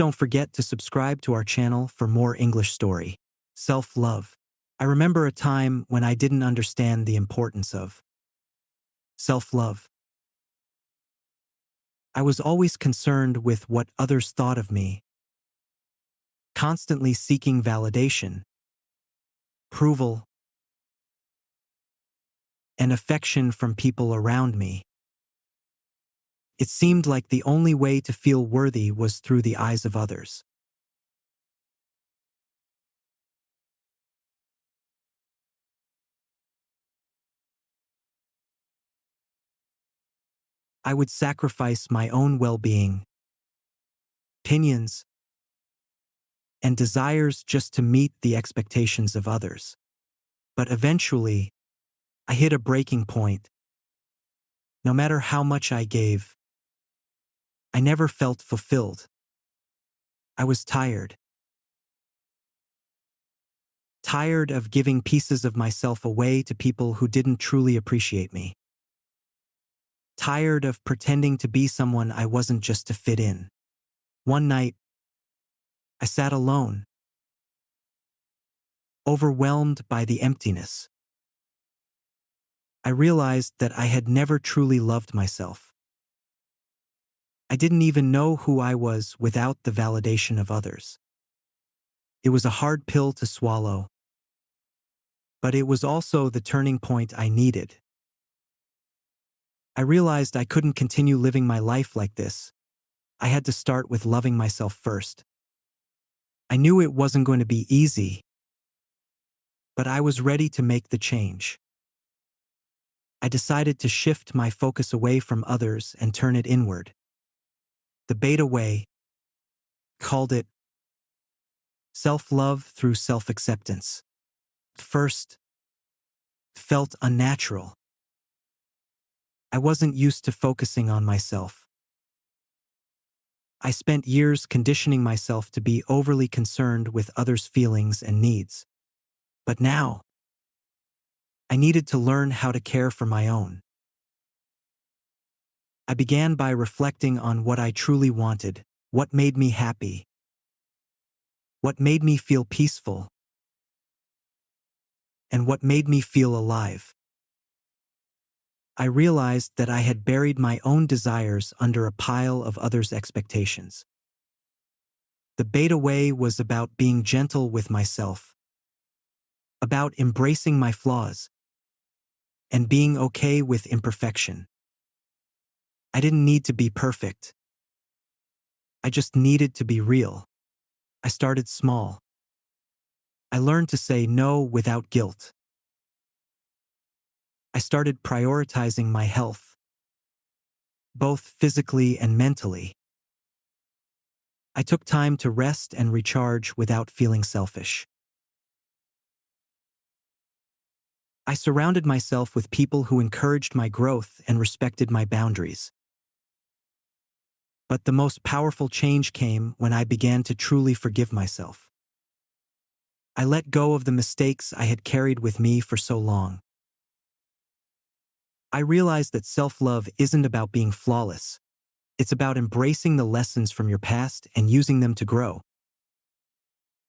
don't forget to subscribe to our channel for more English story. Self-love. I remember a time when I didn't understand the importance of self-love. I was always concerned with what others thought of me, constantly seeking validation, approval, and affection from people around me. It seemed like the only way to feel worthy was through the eyes of others. I would sacrifice my own well-being, opinions, and desires just to meet the expectations of others. But eventually, I hit a breaking point. No matter how much I gave, I never felt fulfilled. I was tired. Tired of giving pieces of myself away to people who didn't truly appreciate me. Tired of pretending to be someone I wasn't just to fit in. One night, I sat alone, overwhelmed by the emptiness. I realized that I had never truly loved myself. I didn't even know who I was without the validation of others. It was a hard pill to swallow, but it was also the turning point I needed. I realized I couldn't continue living my life like this. I had to start with loving myself first. I knew it wasn't going to be easy, but I was ready to make the change. I decided to shift my focus away from others and turn it inward. The Beta Way called it self-love through self-acceptance. First, felt unnatural. I wasn't used to focusing on myself. I spent years conditioning myself to be overly concerned with others' feelings and needs. But now, I needed to learn how to care for my own. I began by reflecting on what I truly wanted, what made me happy, what made me feel peaceful, and what made me feel alive. I realized that I had buried my own desires under a pile of others' expectations. The Beta Way was about being gentle with myself, about embracing my flaws, and being okay with imperfection. I didn't need to be perfect. I just needed to be real. I started small. I learned to say no without guilt. I started prioritizing my health, both physically and mentally. I took time to rest and recharge without feeling selfish. I surrounded myself with people who encouraged my growth and respected my boundaries. But the most powerful change came when I began to truly forgive myself. I let go of the mistakes I had carried with me for so long. I realized that self-love isn't about being flawless. It's about embracing the lessons from your past and using them to grow.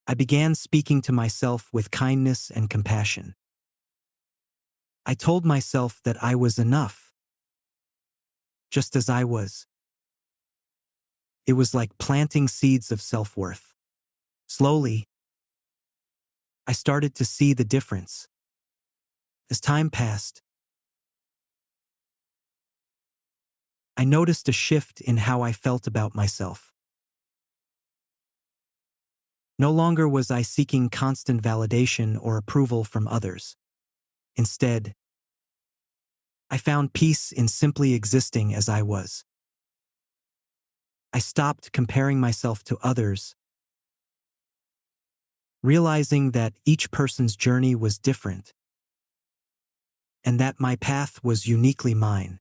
I began speaking to myself with kindness and compassion. I told myself that I was enough, just as I was. It was like planting seeds of self-worth. Slowly, I started to see the difference. As time passed, I noticed a shift in how I felt about myself. No longer was I seeking constant validation or approval from others. Instead, I found peace in simply existing as I was. I stopped comparing myself to others, realizing that each person's journey was different, and that my path was uniquely mine.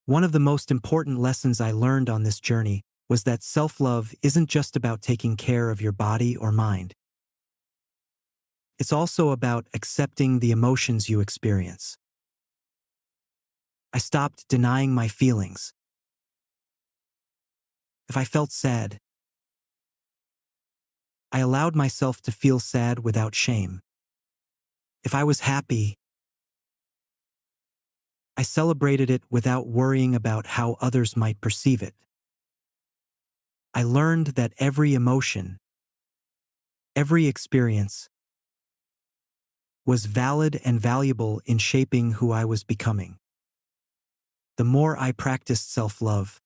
One of the most important lessons I learned on this journey was that self-love isn't just about taking care of your body or mind. It's also about accepting the emotions you experience. I stopped denying my feelings. If I felt sad, I allowed myself to feel sad without shame. If I was happy, I celebrated it without worrying about how others might perceive it. I learned that every emotion, every experience, was valid and valuable in shaping who I was becoming. The more I practiced self-love,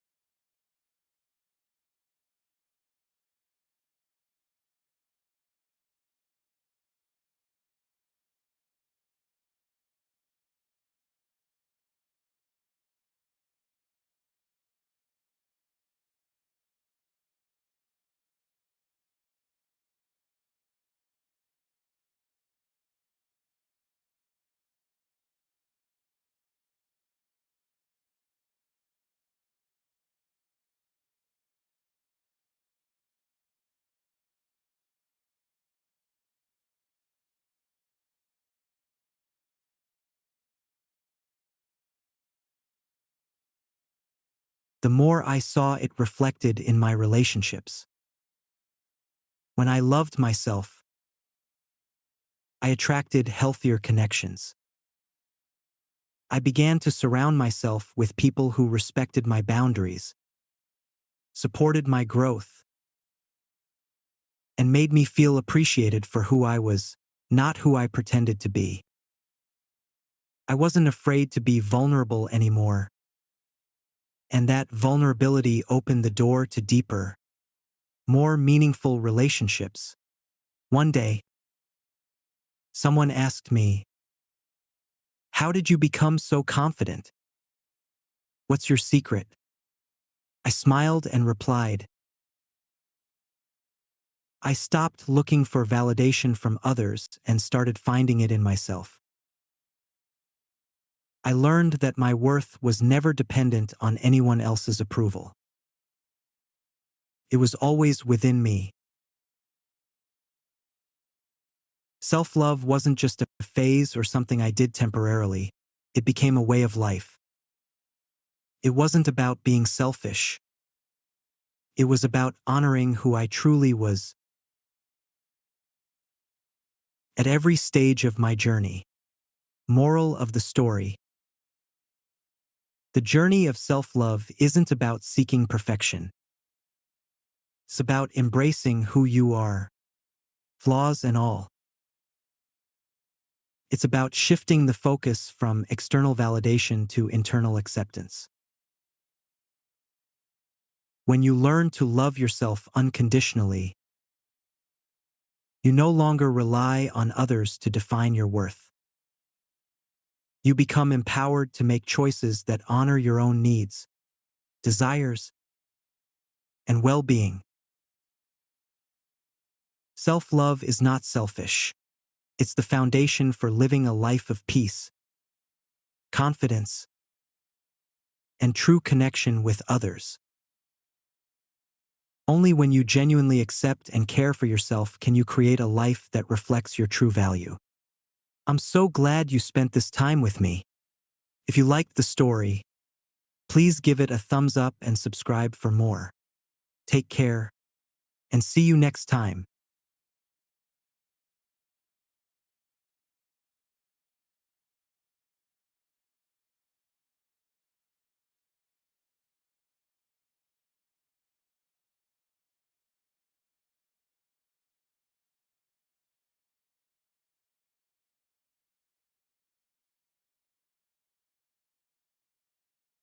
the more I saw it reflected in my relationships. When I loved myself, I attracted healthier connections. I began to surround myself with people who respected my boundaries, supported my growth, and made me feel appreciated for who I was, not who I pretended to be. I wasn't afraid to be vulnerable anymore, and that vulnerability opened the door to deeper, more meaningful relationships. One day, someone asked me, "How did you become so confident? What's your secret?" I smiled and replied, "I stopped looking for validation from others and started finding it in myself." I learned that my worth was never dependent on anyone else's approval. It was always within me. Self-love wasn't just a phase or something I did temporarily. It became a way of life. It wasn't about being selfish. It was about honoring who I truly was at every stage of my journey. Moral of the story: the journey of self-love isn't about seeking perfection. It's about embracing who you are, flaws and all. It's about shifting the focus from external validation to internal acceptance. When you learn to love yourself unconditionally, you no longer rely on others to define your worth. You become empowered to make choices that honor your own needs, desires, and well-being. Self-love is not selfish. It's the foundation for living a life of peace, confidence, and true connection with others. Only when you genuinely accept and care for yourself can you create a life that reflects your true value. I'm so glad you spent this time with me. If you liked the story, please give it a thumbs up and subscribe for more. Take care, and see you next time.